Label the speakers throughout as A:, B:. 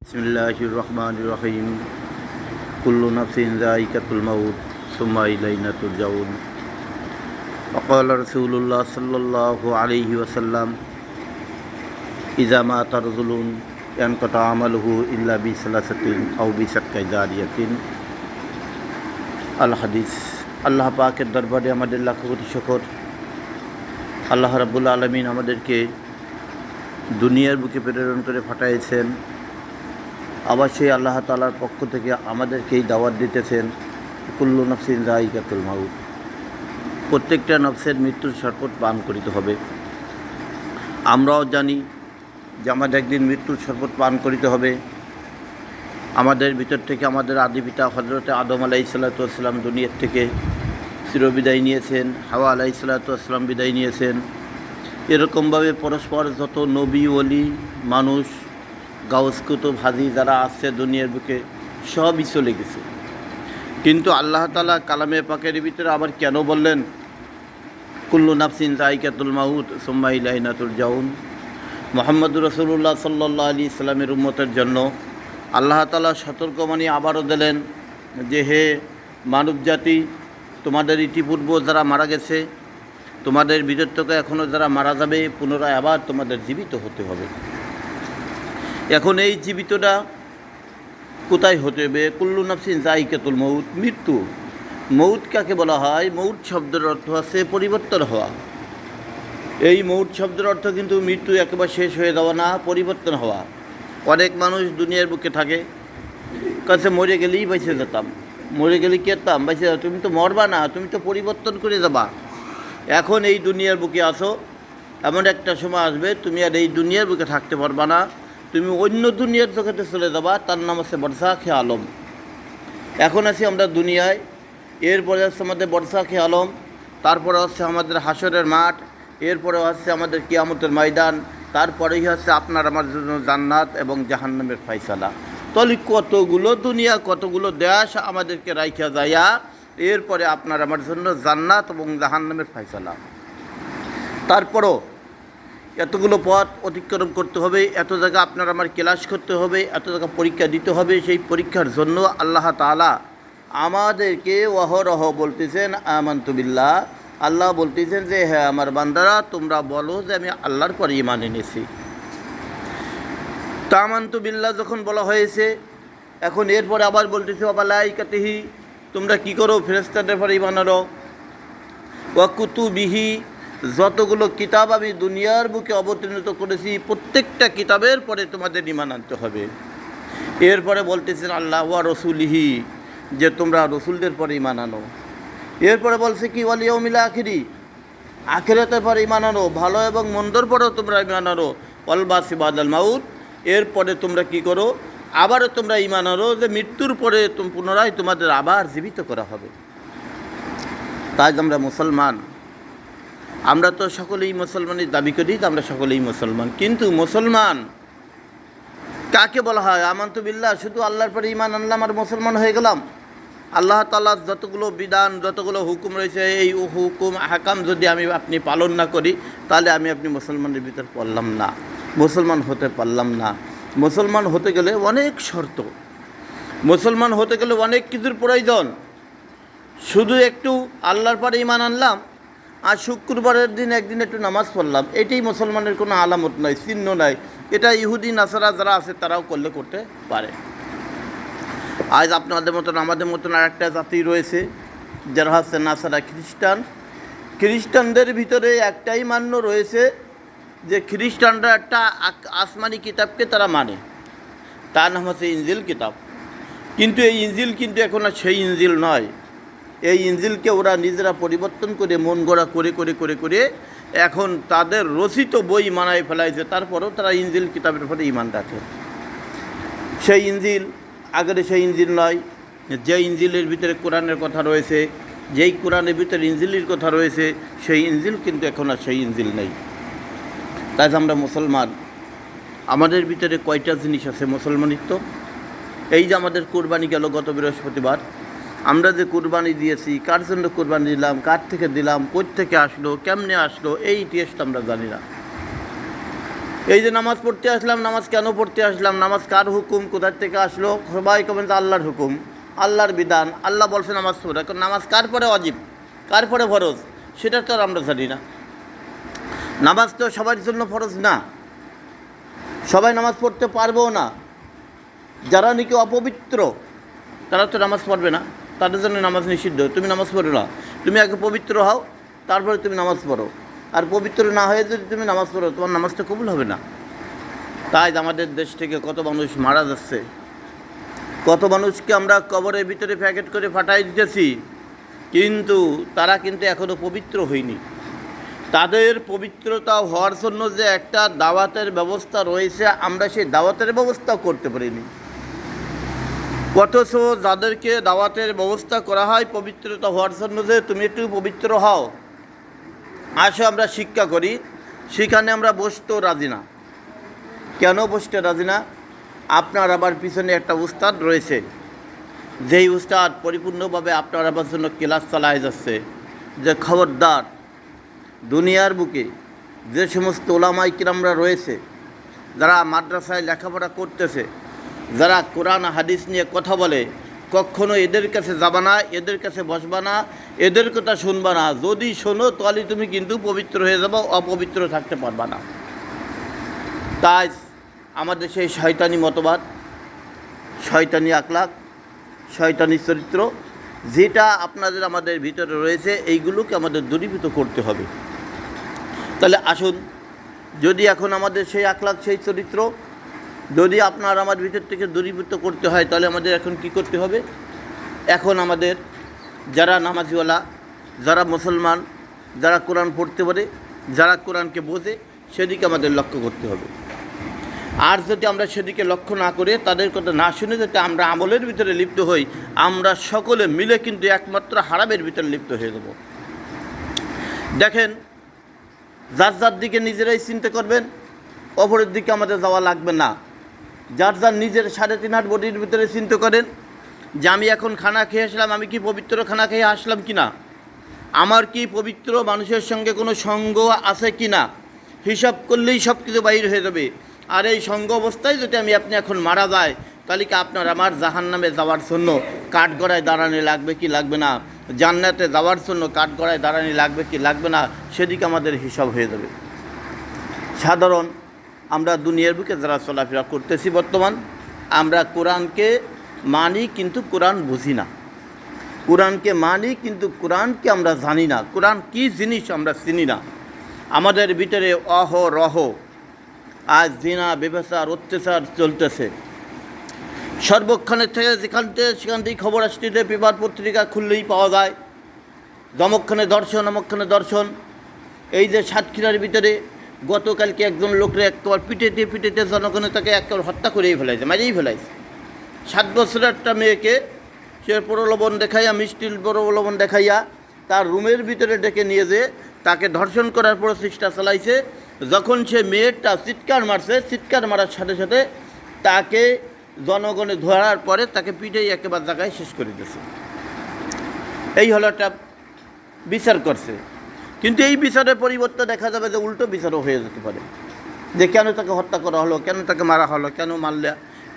A: বিসমিল্লাহির রহমানির রহিম। কুল্লু নাফসিন যায়িকাতুল মাউত সুম্মা ইলাইনা তুরজাউন। ওয়াকাল রাসূলুল্লাহ সাল্লাল্লাহু আলাইহি ওয়াসাল্লাম ইযা মাতা রাজুলুন ইয়ানকাতা আমালুহু ইল্লা বিসালাসাতিন আও বিসাদকাই জারিয়াতিন। আল হাদিস। আল্লাহ পাকের দরবারে আমাদের লাখ কোটি শুকর। আল্লাহ রাব্বুল আলামিন আমাদেরকে দুনিয়ার বুকে প্রেরণ করে পাঠাইছেন। আবার সেই আল্লাহ তাআলার পক্ষ থেকে আমাদেরকেই দাওয়াত দিতেছেন, কুল্লু নাফসিন যায়িকাতুল মাউত। প্রত্যেকটা নফসের মৃত্যুর শরবত পান করিতে হবে। আমরাও জানি যে আমাদের একদিন মৃত্যুর শরবত পান করিতে হবে। আমাদের ভিতর থেকে আমাদের আদি পিতা হযরতে আদম আলাইহিসসালাতু ওয়াসসালাম দুনিয়ার থেকে চিরবিদায় নিয়েছেন, হাওয়া আলাইহিসসালাতু ওয়াসসালাম বিদায় নিয়েছেন। এরকমভাবে পরস্পর যত নবী ওলি মানুষ গাউস কুতুব হাজি যারা আছে দুনিয়ার বুকে সবই চলে গেছে। কিন্তু আল্লাহ তাআলা কালামে পাকের ভিতরে আবার কেন বললেন কুল্লু নাফসিন যায়িকাতুল মাউত সুম্মা ইলাইনা তুরজাউন? মুহাম্মদুর রাসূলুল্লাহ সাল্লাল্লাহু আলাইহি সাল্লামের উম্মতের জন্য আল্লাহ তাআলা সতর্কবাণী আবারও দিলেন যে, হে মানব জাতি, তোমাদের ইতিপূর্ব যারা মারা গেছে, তোমাদের ভিতর থেকে এখনও যারা মারা যাবে, পুনরায় আবার তোমাদের জীবিত হতে হবে। এখন এই জীবিতটা কোথায় হতে হবে? কুল্লু নাফসিন যায়িকাতুল মাউত, মৃত্যু। মৌত কাকে বলা হয়? মৌত শব্দের অর্থ আছে পরিবর্তন হওয়া। এই মৌত শব্দের অর্থ কিন্তু মৃত্যু একেবারে শেষ হয়ে যাওয়া না, পরিবর্তন হওয়া। অনেক মানুষ দুনিয়ার বুকে থাকে, কাছে মরে গেলেই বেঁচে যেতাম, মরে গেলে কি যেতাম বেঁচে যেতাম। তুমি তো মরবা না, তুমি তো পরিবর্তন করে যাবা। এখন এই দুনিয়ার বুকে আসো, এমন একটা সময় আসবে তুমি আর এই দুনিয়ার বুকে থাকতে পারবা না, তুমি অন্য দুনিয়ার জগতে চলে যাবা। তার নাম আছে বরজাখে আলম। এখন আছি আমরা দুনিয়ায়, এরপরে হচ্ছে আমাদের বরজাখে আলম, তারপরে হচ্ছে আমাদের হাসরের মাঠ, এরপরে হচ্ছে আমাদের কিয়ামতের ময়দান, তারপরেই হচ্ছে আপনার আমার জন্য জান্নাত এবং জাহান্নামের ফয়সালা। তাহলে কতগুলো দুনিয়া, কতগুলো দেশ আমাদেরকে রাইখা যাইয়া এরপরে আপনার আমার জন্য জান্নাত এবং জাহান্নামের ফয়সালা। তারপরও এতগুলো পথ অতিক্রম করতে হবে, এত জায়গা আপনার আমার ক্লাস করতে হবে, এত জায়গা পরীক্ষা দিতে হবে। সেই পরীক্ষার জন্য আল্লাহ তাআলা আমাদেরকে অহরহ বলতেছেন আমানতু বিল্লাহ। আল্লাহ বলতেছেন যে, হ্যাঁ আমার বান্দারা, তোমরা বলো যে আমি আল্লাহর পরে ঈমান এনেছি। তা আমানতু বিল্লাহ যখন বলা হয়েছে, এখন এরপরে আবার বলতেছে ওয়ালাইকাতিহি, তোমরা কি করো? ফেরেশতাদের পরে ঈমান আনো। ওয়া কুতুবিহি, যতগুলো কিতাব আমি দুনিয়ার বুকে অবতীর্ণ করেছি প্রত্যেকটা কিতাবের পরে তোমাদের ঈমান আনতে হবে। এরপরে বলতেছেন আল্লাহ ওয়া রসুলিহি, যে তোমরা রসুলদের পরে ঈমান আনো। এরপরে বলছে কি ওয়াল ইয়াউমিল আখিরি, আখিরাতের পরে ঈমান আনো, ভালো এবং মন্দর পরেও তোমরা ঈমান আনো। ওয়াল বাসি বাদাল মাউত, এরপরে তোমরা কি করো? আবারও তোমরা ঈমান আনো যে মৃত্যুর পরে পুনরায় তোমাদের আবার জীবিত করা হবে। তাই আমরা মুসলমান, আমরা তো সকলেই মুসলমানের দাবি করি, আমরা সকলেই মুসলমান। কিন্তু মুসলমান কাকে বলা হয়? আমানতু বিল্লাহ, শুধু আল্লাহর পরে ঈমান আনলাম আর মুসলমান হয়ে গেলাম। আল্লাহ তাআলার যতগুলো বিধান, যতগুলো হুকুম রয়েছে, এই হুকুম হাকাম যদি আপনি পালন না করি, তাহলে আপনি মুসলমানের ভিতর পড়লাম না, মুসলমান হতে পারলাম না। মুসলমান হতে গেলে অনেক শর্ত, মুসলমান হতে গেলে অনেক কিছুর প্রয়োজন। শুধু একটু আল্লাহর পরে ঈমান আনলাম আর শুক্রবারের দিন একদিন একটু নামাজ পড়লাম, এটাই মুসলমানের কোনো আলামত নয়, চিহ্ন নয়। এটা ইহুদি নাসারা যারা আছে তারাও করতে পারে। আজ আপনাদের মতন আমাদের মতন আর একটা জাতি রয়েছে যারা হচ্ছে নাসারা, খ্রিস্টান। খ্রিস্টানদের ভিতরে একটাই মান্য রয়েছে যে খ্রিস্টানরা একটা আসমানি কিতাবকে তারা মানে, তার নাম হচ্ছে ইনজিল কিতাব। কিন্তু এই ইনজিল কিন্তু এখন আর সেই ইনজিল নয়। এই ইনজিলকে ওরা নিজেরা পরিবর্তন করে মন গড়া করে এখন তাদের রচিত বই মানায় ফেলাইছে। তারপরেও তারা ইনজিল কিতাবের উপরে ঈমান রাখে। সেই ইনজিল আগের সেই ইনজিল নয়। যে ইনজিলের ভিতরে কোরআনের কথা রয়েছে, যেই কোরআনের ভিতরে ইনজিলের কথা রয়েছে, সেই ইনজিল কিন্তু এখন আর সেই ইনজিল নেই। তাই আমরা মুসলমান, আমাদের ভিতরে কয়টা জিনিস আছে মুসলমানিত্ব। এই যে আমাদের কুরবানি গেল গত বৃহস্পতিবার, আমরা যে কুরবানি দিয়েছি, কার জন্য কুরবানি দিলাম, কার থেকে দিলাম, কোথা থেকে আসলো, কেমনে আসলো, এই ইতিহাসটা আমরা জানি না। এই যে নামাজ পড়তে আসলাম, নামাজ কেন পড়তে আসলাম, নামাজ কার হুকুম, কোথার থেকে আসলো, সবাই কবেন তো আল্লাহর হুকুম, আল্লাহর বিধান, আল্লাহ বলছে নামাজ পড়ে। এখন নামাজ কার পরে ওয়াজিব, কার পরে ফরজ, সেটা তো আর আমরা জানি না। নামাজ তো সবার জন্য ফরজ না, সবাই নামাজ পড়তে পারবেও না। যারা নাকি অপবিত্র তারা তো নামাজ পড়বে না, তাদের জন্য নামাজ নিষিদ্ধ। তুমি নামাজ পড়ো না, তুমি আগে পবিত্র হও, তারপরে তুমি নামাজ পড়ো। আর পবিত্র না হয়ে যদি তুমি নামাজ পড়ো, তোমার নামাজটা কবুল হবে না। তাই আমাদের দেশ থেকে কত মানুষ মারা যাচ্ছে, কত মানুষকে আমরা কবরের ভিতরে প্যাকেট করে ফাটাই দিতেছি, কিন্তু তারা কিন্তু এখনও পবিত্র হয়নি। তাদের পবিত্রতা হওয়ার জন্য যে একটা দাওয়াতের ব্যবস্থা রয়েছে, আমরা সেই দাওয়াতের ব্যবস্থাও করতে পারিনি। অথচ যাদেরকে দাওয়াতের ব্যবস্থা করা হয় পবিত্রতা হওয়ার জন্য, যে তুমি একটু পবিত্র হও, আসো আমরা শিক্ষা করি, সেখানে আমরা বসতেও রাজি না। কেন বসতে রাজি না? আপনার আবার পিছনে একটা উস্তাদ রয়েছে, যেই উস্তাদ পরিপূর্ণভাবে আপনার আবার জন্য ক্লাস চালায় যাচ্ছে যে খবরদার, দুনিয়ার বুকে যে সমস্ত ওলামাই কিরামরা রয়েছে, যারা মাদ্রাসায় লেখাপড়া করতেছে, যারা কোরআন হাদিস নিয়ে কথা বলে, কখনো এদের কাছে যাবা না, এদের কাছে বসবা না, এদের কথা শুনবা না। যদি শোনো তাহলে তুমি কিন্তু পবিত্র হয়ে যাবো, অপবিত্র থাকতে পারবা না। তাই আমাদের সেই শয়তানি মতবাদ, শয়তানি আখলাক, শয়তানি চরিত্র যেটা আপনাদের আমাদের ভিতরে রয়েছে, এইগুলোকে আমাদের দূরীভূত করতে হবে। তাহলে আসুন, যদি এখন আমাদের সেই আখলাক, সেই চরিত্র যদি আপনার আমার ভিতর থেকে দূরীভূত করতে হয়, তাহলে আমাদের এখন কি করতে হবে? এখন আমাদের যারা নামাজিওয়ালা, যারা মুসলমান, যারা কোরআন পড়তে পারে, যারা কোরআনকে বোঝে, সেদিকে আমাদের লক্ষ্য করতে হবে। আর যদি আমরা সেদিকে লক্ষ্য না করে, তাদের কথা না শুনে যদি আমরা আমলের ভিতরে লিপ্ত হই, আমরা সকলে মিলে কিন্তু একমাত্র হারামের ভিতরে লিপ্ত হয়ে যাব। দেখেন, যার যার দিকে নিজেরাই চিন্তা করবেন, অপরের দিকে আমাদের যাওয়া লাগবে না। যার যার নিজের 3.5 হাত বডির ভিতরে চিন্তা করেন যে আমি এখন খানা খেয়ে আসলাম, আমি কি পবিত্র খানা খেয়ে আসলাম কি না, আমার কি পবিত্র মানুষের সঙ্গে কোনো সঙ্গ আছে কি না, হিসাব করলেই সব কিছু বাইর হয়ে যাবে। আর এই সঙ্গ অবস্থায় যদি আপনি এখন মারা যায়, তাহলে কি আপনার আমার জাহান্নামে যাওয়ার জন্য কাঠগড়ায় দাঁড়ানি লাগবে কি লাগবে না, জান্নাতে যাওয়ার জন্য কাঠগড়ায় দাঁড়ানি লাগবে কি লাগবে না, সেদিকে আমাদের হিসাব হয়ে যাবে। সাধারণ আমরা দুনিয়ার বুকে যারা চলাফেরা করতেছি বর্তমান, আমরা কোরআনকে মানি কিন্তু কোরআন বুঝি না, কোরআনকে মানি কিন্তু কোরআনকে আমরা জানি না, কোরআন কি জিনিস আমরা চিনি না। আমাদের ভিতরে অহরহ আজ জিনা, ব্যভিচার, অত্যাচার চলতেছে। সর্বক্ষণের থেকে সেখান থেকে খবর আসছে, পেপার পত্রিকা খুললেই পাওয়া যায়, যমক্ষণে দর্শন, অমক্ষণে দর্শন। এই যে সাতক্ষীরার ভিতরে গতকালকে একজন লোকরে একবার পিটেতে জনগণে তাকে একবার হত্যা করেই ফেলাইছে, মারিয়েই ফেলাইছে। 7 বছরের একটা মেয়েকে সে প্রলোভন দেখাইয়া, মিষ্টির প্রলোভন দেখাইয়া তার রুমের ভিতরে ডেকে নিয়ে যেয়ে তাকে ধর্ষণ করার প্রচেষ্টা চালাইছে। যখন সে মেয়েটা চিৎকার মারছে, চিৎকার মারার সাথে সাথে তাকে জনগণে ধরার পরে তাকে পিটেই একেবারে জায়গায় শেষ করে দিয়েছে। এই হলো একটা বিচার করছে। কিন্তু এই বিচারের পরিবর্তে দেখা যাবে যে উল্টো বিচারও হয়ে যেতে পারে, যে কেন তাকে হত্যা করা হলো, কেন তাকে মারা হলো, কেন মারলে,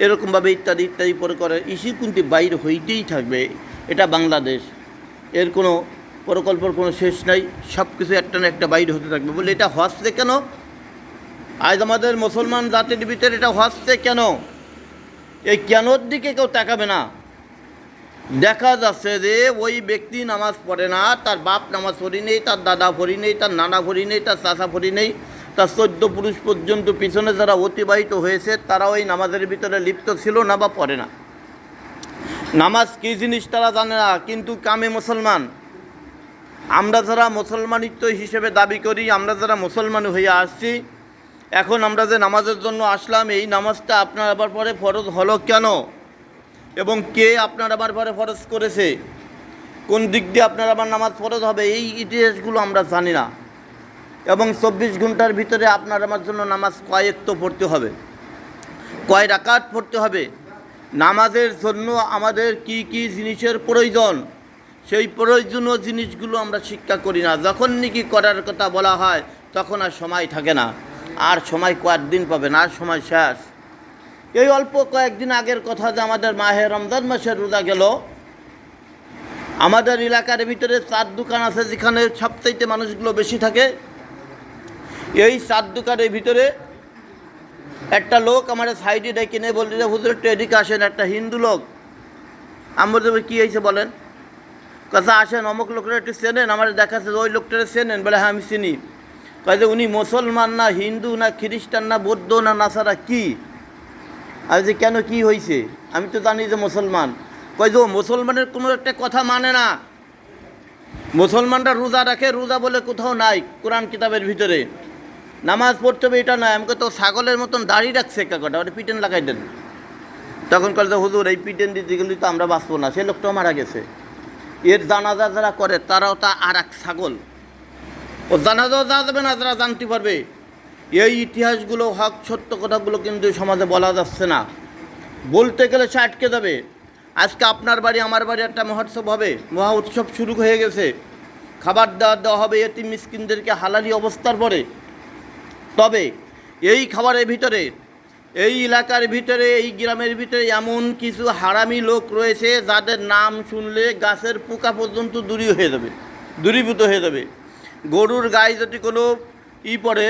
A: এরকমভাবে ইত্যাদি ইত্যাদি পরে করে ইস্যু কিন্তু বাইর হইতেই থাকবে। এটা বাংলাদেশ, এর কোনো প্রকল্পের কোনো শেষ নাই, সব কিছু একটা না একটা বাইর হতে থাকবে। বলে এটা হচ্ছে কেন? আজ আমাদের মুসলমান জাতির ভিতরে এটা হচ্ছে কেন? এই কেনর দিকে কেউ তাকাবে না। দেখা যাচ্ছে যে ওই ব্যক্তি নামাজ পড়ে না, তার বাপ নামাজ পড়ি নেই, তার দাদা পড়ি নেই, তার নানা পড়ি নেই, তার চাচা পড়ি নেই, তার 14 পুরুষ পর্যন্ত পিছনে যারা অতিবাহিত হয়েছে তারা ওই নামাজের ভিতরে লিপ্ত ছিল না বা পড়ে না। নামাজ কী জিনিস তারা জানে না, কিন্তু কামে মুসলমান। আমরা যারা মুসলমানিত্ব হিসেবে দাবি করি, আমরা যারা মুসলমান হয়ে আসছি, এখন আমরা যে নামাজের জন্য আসলাম, এই নামাজটা আপনার আবার পরে ফরজ হলো কেন, এবং কে আপনার আবার পরে ফরজ করেছে, কোন দিক দিয়ে আপনার আবার নামাজ ফরজ হবে, এই ইতিহাসগুলো আমরা জানি না। এবং 24 ঘন্টার ভিতরে আপনার আমার জন্য নামাজ কয়েকটা পড়তে হবে, কয় রাকাত পড়তে হবে, নামাজের জন্য আমাদের কি কি জিনিসের প্রয়োজন, সেই প্রয়োজনীয় জিনিসগুলো আমরা শিক্ষা করি না। যখন নাকি করার কথা বলা হয় তখন আর সময় থাকে না। আর সময় কয়েকদিন পাবেন, আর সময় শেষ। এই অল্প কয়েকদিন আগের কথা যে আমাদের মাহে রমজান মাসের রোজা গেল, আমাদের এলাকার ভিতরে 4 দোকান আছে যেখানে সবচাইতে মানুষগুলো বেশি থাকে। এই 4 দোকানের ভিতরে একটা লোক আমার সাইডে ডেকে নিয়ে বলতে যে হুজুর একটু এদিকে আসেন, একটা হিন্দু লোক। আমি বলতে কী হয়েছে বলেন? কথা আসেন, অমুক লোকটা একটু চেনেন? আমার দেখাচ্ছে ওই লোকটা চেনেন? বলে হ্যাঁ আমি চিনি। কয় যে উনি মুসলমান না হিন্দু না খ্রিস্টান না বৌদ্ধ না নাসারা কি? আর যে কেন কি হয়েছে? আমি তো জানি যে মুসলমান। কয় যে ও মুসলমানের কোনো একটা কথা মানে না। মুসলমানরা রোজা রাখে, রোজা বলে কোথাও নাই কোরআন কিতাবের ভিতরে। নামাজ পড়তে হবে এটা নয়। আমাকে তো ছাগলের মতন দাড়ি রাখছে কাকটা, ওটা পিটেন লাগাই দেন। তখন কল যে হুজুর এই পিটেন দিতে গেলে তো আমরা বাঁচবো না, সে লোকটাও মারা গেছে। এর জানাজা যারা করে তারাও তা আর এক ছাগল। ও জানাজাও যা যাবে না, যারা জানতে পারবে। এই ইতিহাসগুলো হক সত্য কথাগুলো কিন্তু সমাজে বলা যাচ্ছে না, বলতে গেলে সে আটকে যাবে। আজকে আপনার বাড়ি আমার বাড়ি একটা মহোৎসব হবে, মহা উৎসব শুরু হয়ে গেছে। খাবার দেওয়া হবে এতিম মিসকিনদেরকে হালালি অবস্থার পরে। তবে এই খাবারের ভিতরে, এই এলাকার ভিতরে, এই গ্রামের ভিতরে এমন কিছু হারামি লোক রয়েছে যাদের নাম শুনলে গাছের পোকা পর্যন্ত দূরীভূত হয়ে যাবে। গরুর গায়ে যদি কোনো পড়ে,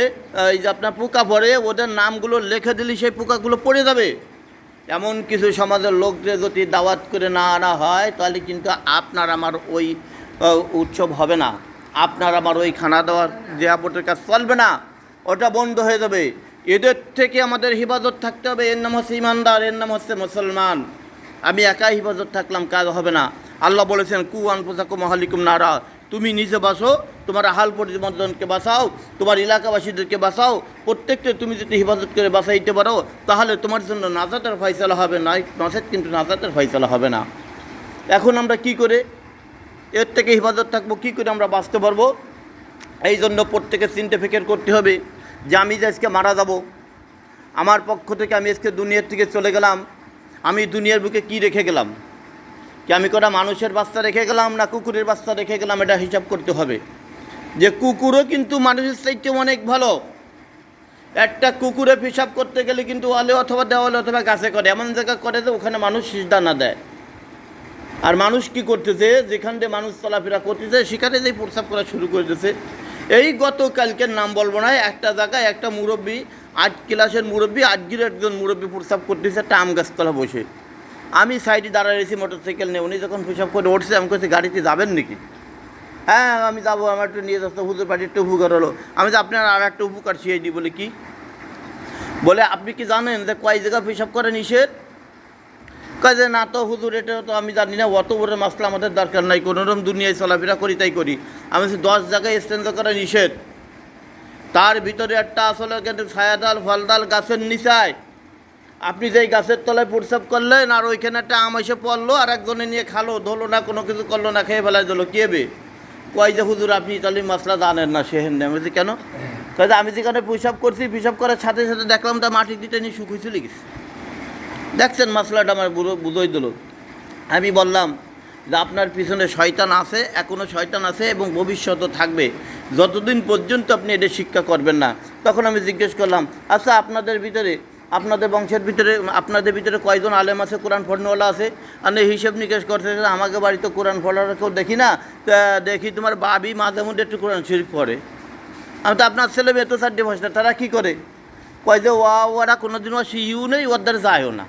A: এই যে আপনার পোকা পড়ে, ওদের নামগুলো লিখে দিলে সেই পোকাগুলো পড়ে যাবে। এমন কিছু সমাজের লোকদের যদি দাওয়াত করে না আনা হয়, তাহলে কিন্তু আপনার আমার ওই উৎসব হবে না, আপনার আমার ওই খানা দাওয়ার জিয়াপটের কাজ চলবে না, ওটা বন্ধ হয়ে যাবে। এদের থেকে আমাদের হিফাজত থাকতে হবে। এর নাম হচ্ছে ইমানদার, এর নাম হচ্ছে মুসলমান। আমি একাই হিফাজত থাকলাম, কাজ হবে না। আল্লাহ বলেছেন কু আনফুসাকুম আহলিকুম নারা, তুমি নিজে বাঁচো, তোমার আহাল পরিজনকে বাঁচাও, তোমার এলাকাবাসীদেরকে বাঁচাও। প্রত্যেককে তুমি যদি হিফাজত করে বাঁচাইতে পারো, তাহলে তোমার জন্য নাজাতের ফয়সালা হবে, নচেত কিন্তু নাজাতের ফয়সালা হবে না। এখন আমরা কি করে এর থেকে হিফাজত থাকবো, কী করে আমরা বাঁচতে পারবো? এই জন্য প্রত্যেকে চিন্তা ফিকির করতে হবে যে আমি যে আজকে মারা যাব, আমার পক্ষ থেকে আমি আজকে দুনিয়ার থেকে চলে গেলাম, আমি দুনিয়ার বুকে কি রেখে গেলাম? কি আমি কটা মানুষের বাচ্চা রেখে গেলাম না কুকুরের বাচ্চা রেখে গেলাম? এটা হিসাব করতে হবে। যে কুকুরও কিন্তু মানুষের চাইতে অনেক ভালো। একটা কুকুরে পেশাব করতে গেলে কিন্তু ওয়ালে অথবা দেওয়ালে অথবা গাছে করে, এমন জায়গা করে যে ওখানে মানুষ সিজদা না দেয়। আর মানুষ কি করতেছে, যেখান দিয়ে মানুষ চলাফেরা করতেছে সেখানে যেই প্রস্রাব করা শুরু করে দিয়েছে। এই গতকালকের নাম বলবো না, একটা জায়গায় একটা মুরব্বী, 8 ক্লাসের মুরব্বী, 8 গ্রেডের একজন মুরব্বী প্রস্রাব করতেছে একটা আম গাছতলা বসে। আমি সাইডে দাঁড়ায় রয়েছি মোটরসাইকেল নিয়ে। উনি যখন পেশাব করে উঠছে, আমি বলছি গাড়িতে যাবেন নাকি? হ্যাঁ আমি যাবো, আমার একটু নিয়ে যাচ্ছ, হুজুর পাটি একটু উপকার হলো। আমি যে আপনার আর একটা উপকার শিখিয়ে দিই। বলে কি? বলে আপনি কি জানেন যে কয় জায়গা পেশাব করে নিষেধ? কয় যে না তো হুজুর, এটা তো আমি জানি না, অত বড় মাসলা আমাদের দরকার নাই, কোনোরকম দুনিয়ায় চলাফেরা করি তাই করি। আমি 10 জায়গায় স্ট্যান্ড করা নিষেধ। তার ভিতরে একটা আসলে কিন্তু ছায়াদাল ফলদাল গাছের নিচায় আপনি যেই গাছের তলায় প্রস্রাব করলেন, আর ওইখানে একটা আম এসে পড়লো, আর একজনে নিয়ে খালো, ধরলো না, কোনো কিছু করলো না, খেয়ে ফেলাই দিলো, কে বে? কয় যে হুজুর আপনি তাহলে মাসলা জানেন না। সেহেন আমি বলছি কেন? কয় যে আমি যেখানে পেশাব করছি, পেশাব করার সাথে সাথে দেখলাম তা মাটি দিতে নিয়ে শুকুই চলে গেছে। দেখছেন মাসলাটা আমার বুঝোই দিল। আমি বললাম যে আপনার পিছনে শয়তান আছে, এখনও শয়তান আছে এবং ভবিষ্যতও থাকবে, যতদিন পর্যন্ত আপনি এটা শিক্ষা করবেন না। তখন আমি জিজ্ঞেস করলাম, আচ্ছা আপনাদের ভিতরে, আপনাদের বংশের ভিতরে, আপনাদের ভিতরে কয়জন আলেম আছে, কোরআন পড়নেওয়ালা আছে? আর হিসেব নিকেশ করতে আমাকে বাড়িতে কোরআন পড়ার কেউ দেখি না, তা দেখি তোমার বাবি মাঝে মধ্যে একটু কোরআন শরীফ পড়ে। আমি তো আপনার ছেলে মেয়ে তো 4 বছর, তারা কী করে? কয় যে ওরা কোনোদিনও শিউ নেই, ওদের যায়ও না।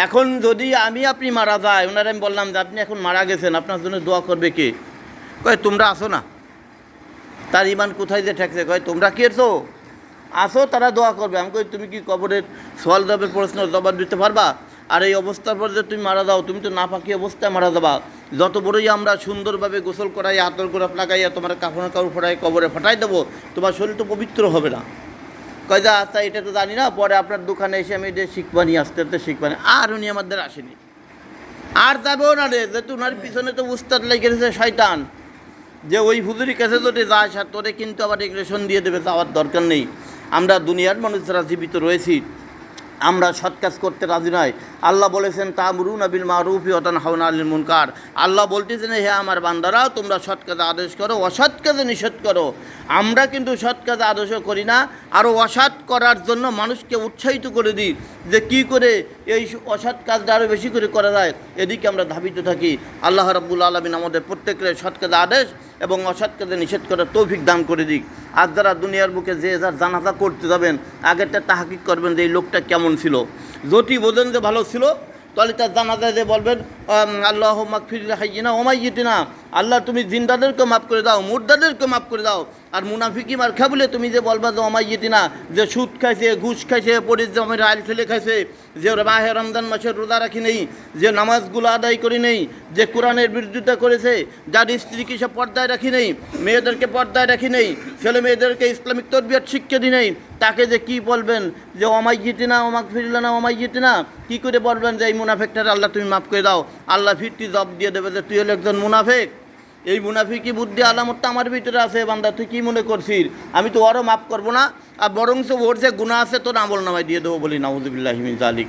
A: এখন যদি আপনি মারা যায়, ওনারা আমি বললাম যে আপনি এখন মারা গেছেন, আপনার জন্য দোয়া করবে কে? কয় তোমরা আসো না। তার ইমান কোথায় যে ঠেকছে? কয় তোমরা কি আসো, তারা দোয়া করবে। আমি কই তুমি কি কবরের সওয়াল জবাবের প্রশ্নের জবাব দিতে পারবা? আর এই অবস্থার পর যে তুমি মারা যাও, তুমি তো নাপাকি অবস্থায় মারা যাবা। যত বড়ই আমরা সুন্দরভাবে গোসল করাই, আতর গোলাপ লাগাইয়া তোমার কাপড় ফোটাই কবরে ফাটাই দেবো, তোমার শরীর তো পবিত্র হবে না। কয় যে আচ্ছা এটা তো জানি না, পরে আপনার দোকানে এসে আমি এটা শিখবানি, আস্তে আস্তে শিখবানি। আর উনি আমাদের আসেনি, আর যাবেও না রে, যেহেতু ওনার পিছনে তো উস্তাদ লেগে গেছে শয়তান, যে ওই হুজুরি কাছে যদি যাস আর তোরে কিন্তু আবার রেগুলেশন দিয়ে দেবে, যাওয়ার দরকার নেই। আমরা দুনিয়ার মানুষ যারা জীবিত রয়েছি, আমরা সৎ কাজ করতে রাজি নয়। আল্লাহ বলেছেন তা'মুরুনা বিল মা'রুফি ওয়া তানহাউনা আনিল মুনকার। আল্লাহ বলতেছেন হে আমার বান্দারা, তোমরা সৎ কাজে আদেশ করো, অসৎ কাজে নিষেধ করো। আমরা কিন্তু সৎ কাজে আদেশও করি না, আরও অসৎ করার জন্য মানুষকে উৎসাহিত করে দিই যে কী করে এই অসৎ কাজটা আরও বেশি করে করা যায়, এদিকে আমরা ধাবিত থাকি। আল্লাহ রাব্বুল আলামিন আমাদের প্রত্যেকের সৎ কাজে আদেশ এবং অসৎ কাজে নিষেধ করার তৌফিক দান করে দিক। আজ যারা দুনিয়ার বুকে যে যার জানাজা করতে যাবেন, আগেরটা তাহকিক করবেন যে এই লোকটা কেমন ছিল। যদি বোঝেন যে ভালো ছিল, তাহলে তার জানাজায় যে বলবেন আল্লাহ মাগফির হাইয়িনা ওয়া মাইয়িতিনা, আল্লাহ তুমি জিন্দাদেরকে মাফ করে দাও, মুর্দাদেরকে মাফ করে দাও। আর মুনাফিকি মার্কা বলে তুমি যে বলবা যে ওমাইয়িতিনা, যে সুদ খাইছে, ঘুষ খাইছে, পরিশ্রমের আইল ঠেলে খাইছে, যে মাহে রমজান মাসের রোজা রাখি নেই, যে নামাজগুলো আদায় করি নেই, যে কোরআনের বিরোধিতা করেছে, যার স্ত্রীকে সে পর্দায় রাখি নেই, মেয়েদেরকে পর্দায় রাখি নেই, ছেলে মেয়েদেরকে ইসলামিক তরবিয়ত শিক্ষা দিই নেই, তাকে যে কি বলবেন যে ওমাইয়িতিনা ও মাগফিরলানা ওমাইয়িতিনা, কী করে বলবেন যে এই মুনাফিকটার আল্লাহ তুমি মাফ করে দাও? আল্লাহ ফিরতি জব দিয়ে দেবে যে তুই হলো একজন মুনাফিক। এই মুনাফিকি বুদ্ধি আলামতটা আমার ভিতরে আছে, বান্দা তুই কী মনে করছিস আমি তো ওরও মাফ করবো না, আর বরংস ওর যে গুনাহ আছে তোর আমল নামায় দিয়ে দেবো বলি নাউযুবিল্লাহি মিন যালিক।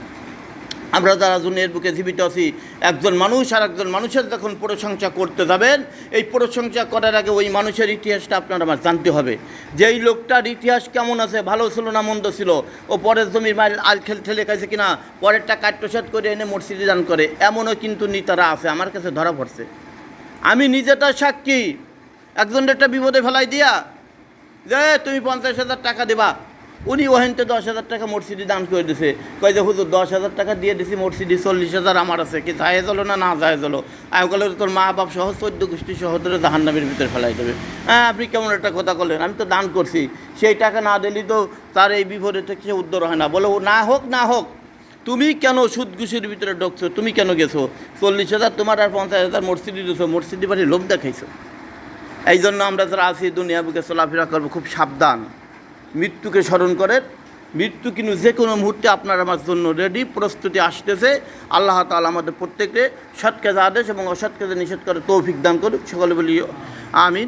A: আমরা যারা দুনিয়ার বুকে জীবিত আছি, একজন মানুষ আর একজন মানুষের যখন প্রশংসা করতে যাবেন, এই প্রশংসা করার আগে ওই মানুষের ইতিহাসটা আপনার আমার জানতে হবে যে এই লোকটার ইতিহাস কেমন আছে, ভালো ছিল না মন্দ ছিল, ও পরের জমির মাইল আল ঠেলে খাইছে কিনা, পরেরটা কাট্যসাত করে এনে মসজিদে দান করে, এমনও কিন্তু নেতারা আছে, আমার কাছে ধরা পড়ছে। আমি নিজেটা সাক্ষী, একজনের একটা বিপদে ফেলাই দিয়া যে তুমি 50,000 টাকা দেবা, উনি ওহেনতে 10,000 টাকা মসজিদে দান করে দিছে, কয় যে হুজুর 10,000 টাকা দিয়ে দিছি, মসজিদে 40,000 আমার আছে, কি জায়েজ হলো না না জায়েজ হলো? আমি বললাম তোর মা বাপ সহ 14 গোষ্ঠী সহ ধরে জাহান্নামের ভিতরে ফেলাই দেবে। হ্যাঁ আপনি কেমন একটা কথা বললেন, আমি তো দান করছি, সেই টাকা না দিলেই তো তার এই বিপদে থেকে সে উদ্ধার হয় না। বলে ও না হোক না হোক, তুমি কেন সুদ ঘুষের ভিতরে ঢুকছো, তুমি কেন গেছো? 40,000 তোমার আর 50,000 মসজিদে দিয়েছো, মসজিদে বাড়ি লোভ দেখাইছো। এই জন্য আমরা যারা আছি দুনিয়া বুকে চলাফেরা করবো খুব সাবধান, মৃত্যুকে স্মরণ করেন। মৃত্যু কিন্তু যে কোনো মুহূর্তে আপনার আমার জন্য রেডি, প্রস্তুতি আসতেছে। আল্লাহ তাআলা আমাদের প্রত্যেককে সৎ কাজে আদেশ এবং অসৎ কাজে নিষেধ করে তৌফিক দান করুক। সকলে বলি আমিন।